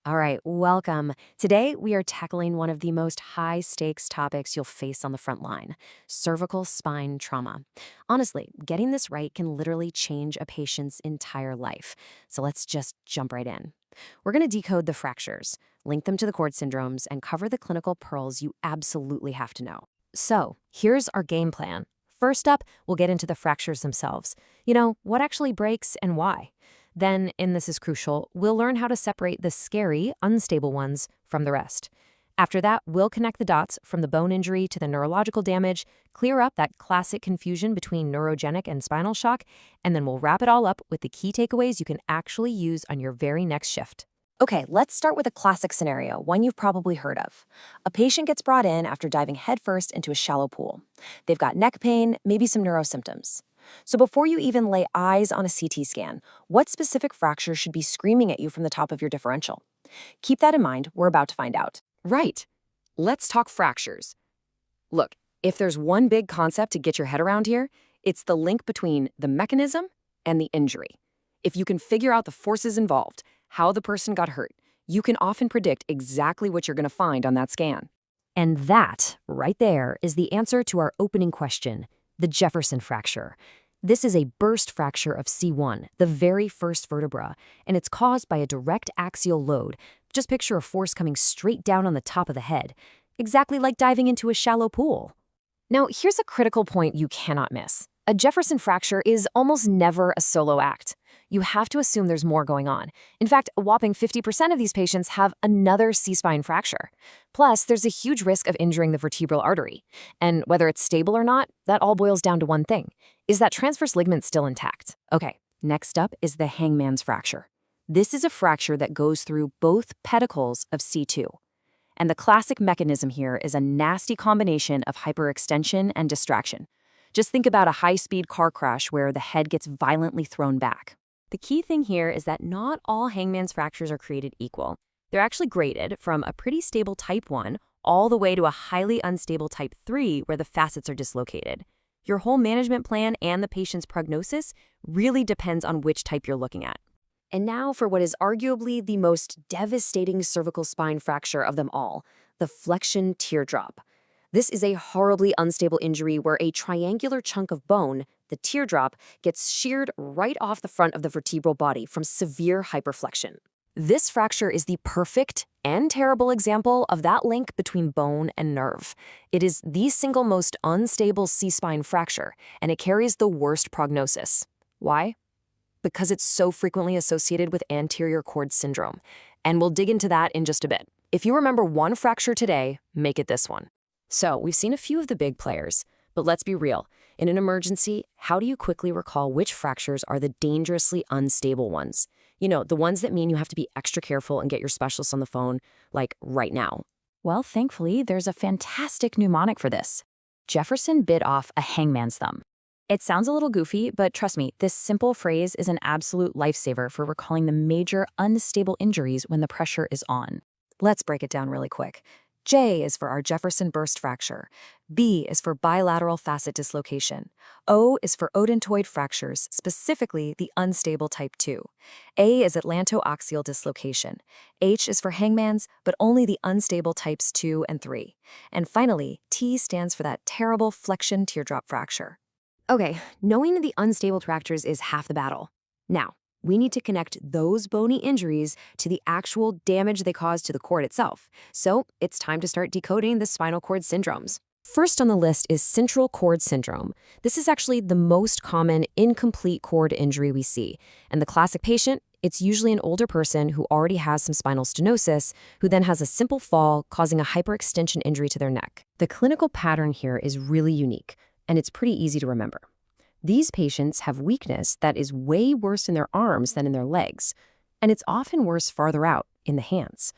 All right, welcome. Today, we are tackling one of the most high stakes topics you'll face on the front line: cervical spine trauma. Honestly, getting this right can literally change a patient's entire life. So let's just jump right in. We're going to decode the fractures, link them to the cord syndromes, and cover the clinical pearls you absolutely have to know. So, here's our game plan. First up, we'll get into the fractures themselves. What actually breaks and why. Then, and this is crucial, we'll learn how to separate the scary, unstable ones from the rest. After that, we'll connect the dots from the bone injury to the neurological damage, clear up that classic confusion between neurogenic and spinal shock, and then we'll wrap it all up with the key takeaways you can actually use on your very next shift. Okay, let's start with a classic scenario, one you've probably heard of. A patient gets brought in after diving headfirst into a shallow pool. They've got neck pain, maybe some neurosymptoms. So before you even lay eyes on a CT scan, what specific fracture should be screaming at you from the top of your differential? Keep that in mind, we're about to find out. Right. Let's talk fractures. Look, if there's one big concept to get your head around here, it's the link between the mechanism and the injury. If you can figure out the forces involved, how the person got hurt, you can often predict exactly what you're going to find on that scan. And that, right there, is the answer to our opening question: the Jefferson fracture. This is a burst fracture of C1, the very first vertebra, and it's caused by a direct axial load. Just picture a force coming straight down on the top of the head, exactly like diving into a shallow pool. Now, here's a critical point you cannot miss. A Jefferson fracture is almost never a solo act. You have to assume there's more going on. In fact, a whopping 50% of these patients have another C-spine fracture. Plus, there's a huge risk of injuring the vertebral artery. And whether it's stable or not, that all boils down to one thing: is that transverse ligament still intact? Okay, next up is the Hangman's fracture. This is a fracture that goes through both pedicles of C2. And the classic mechanism here is a nasty combination of hyperextension and distraction. Just think about a high-speed car crash where the head gets violently thrown back. The key thing here is that not all Hangman's fractures are created equal. They're actually graded from a pretty stable type 1 all the way to a highly unstable type 3 where the facets are dislocated. Your whole management plan and the patient's prognosis really depends on which type you're looking at. And now for what is arguably the most devastating cervical spine fracture of them all: the Flexion teardrop. This is a horribly unstable injury where a triangular chunk of bone, the teardrop, gets sheared right off the front of the vertebral body from severe hyperflexion. This fracture is the perfect and terrible example of that link between bone and nerve. It is the single most unstable C-spine fracture, and it carries the worst prognosis. Why? Because it's so frequently associated with anterior cord syndrome. And we'll dig into that in just a bit. If you remember one fracture today, make it this one. So, we've seen a few of the big players, but let's be real. In an emergency, how do you quickly recall which fractures are the dangerously unstable ones? The ones that mean you have to be extra careful and get your specialist on the phone, like right now. Well, thankfully, there's a fantastic mnemonic for this. Jefferson bit off a hangman's thumb. It sounds a little goofy, but trust me, this simple phrase is an absolute lifesaver for recalling the major unstable injuries when the pressure is on. Let's break it down really quick. J is for our Jefferson burst fracture. B is for bilateral facet dislocation. O is for odontoid fractures, specifically the unstable type 2. A is atlantoaxial dislocation. H is for hangman's, but only the unstable types 2 and 3. And finally, T stands for that terrible Flexion teardrop fracture. Okay, knowing the unstable fractures is half the battle. Now, we need to connect those bony injuries to the actual damage they cause to the cord itself. So it's time to start decoding the spinal cord syndromes. First on the list is central cord syndrome. This is actually the most common incomplete cord injury we see. And the classic patient, it's usually an older person who already has some spinal stenosis, who then has a simple fall causing a hyperextension injury to their neck. The clinical pattern here is really unique, and it's pretty easy to remember. These patients have weakness that is way worse in their arms than in their legs, and it's often worse farther out, in the hands.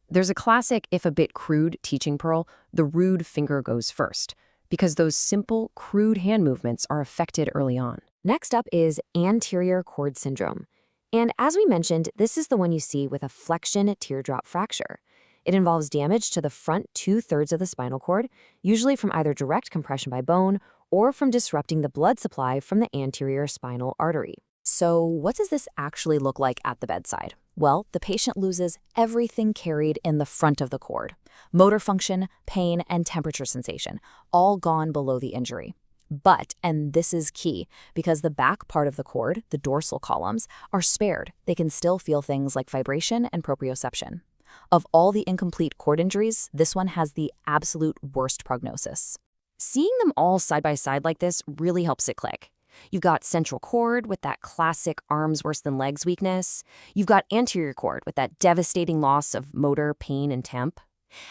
There's a classic, if a bit crude, teaching pearl: the rude finger goes first, because those simple, crude hand movements are affected early on. Next up is anterior cord syndrome. And as we mentioned, this is the one you see with a Flexion teardrop fracture. It involves damage to the front 2/3 of the spinal cord, usually from either direct compression by bone or from disrupting the blood supply from the anterior spinal artery. So what does this actually look like at the bedside? Well, the patient loses everything carried in the front of the cord. Motor function, pain, and temperature sensation, all gone below the injury. But, and this is key, because the back part of the cord, the dorsal columns, are spared. They can still feel things like vibration and proprioception. Of all the incomplete cord injuries, this one has the absolute worst prognosis. Seeing them all side by side like this really helps it click. You've got central cord with that classic arms worse than legs weakness. You've got anterior cord with that devastating loss of motor, pain, and temp.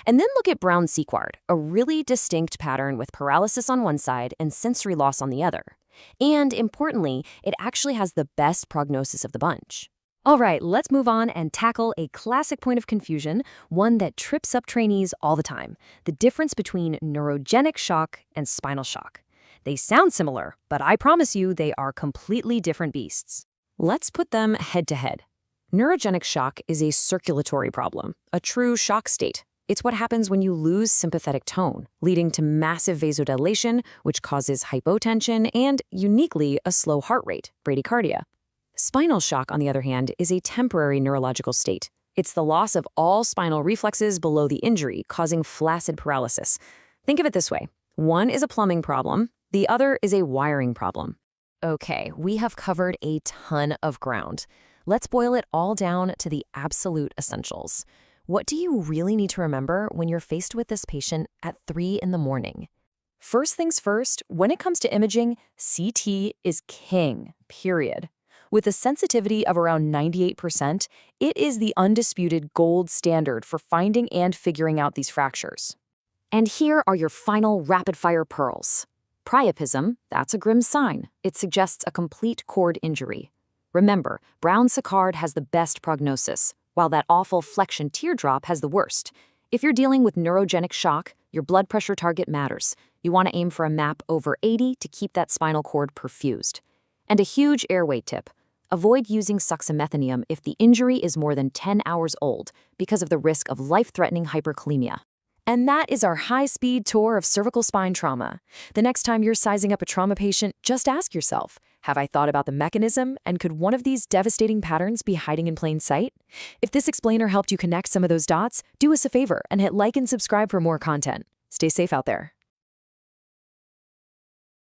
And then look at brown sequard, a really distinct pattern with paralysis on one side and sensory loss on the other. And importantly, it actually has the best prognosis of the bunch. All right, let's move on and tackle a classic point of confusion, one that trips up trainees all the time: the difference between neurogenic shock and spinal shock. They sound similar, but I promise you they are completely different beasts. Let's put them head to head. Neurogenic shock is a circulatory problem, a true shock state. It's what happens when you lose sympathetic tone, leading to massive vasodilation, which causes hypotension and, uniquely, a slow heart rate, bradycardia. Spinal shock, on the other hand, is a temporary neurological state. It's the loss of all spinal reflexes below the injury, causing flaccid paralysis. Think of it this way. One is a plumbing problem, the other is a wiring problem. Okay, we have covered a ton of ground. Let's boil it all down to the absolute essentials. What do you really need to remember when you're faced with this patient at 3 in the morning? First things first, when it comes to imaging, CT is king, period. With a sensitivity of around 98%, it is the undisputed gold standard for finding and figuring out these fractures. And here are your final rapid-fire pearls. Priapism, that's a grim sign. It suggests a complete cord injury. Remember, brown sequard has the best prognosis, while that awful Flexion teardrop has the worst. If you're dealing with neurogenic shock, your blood pressure target matters. You want to aim for a MAP over 80 to keep that spinal cord perfused. And a huge airway tip: avoid using suxamethinium if the injury is more than 10 hours old because of the risk of life-threatening hyperkalemia. And that is our high-speed tour of cervical spine trauma. The next time you're sizing up a trauma patient, just ask yourself, have I thought about the mechanism, and could one of these devastating patterns be hiding in plain sight? If this explainer helped you connect some of those dots, do us a favor and hit like and subscribe for more content. Stay safe out there.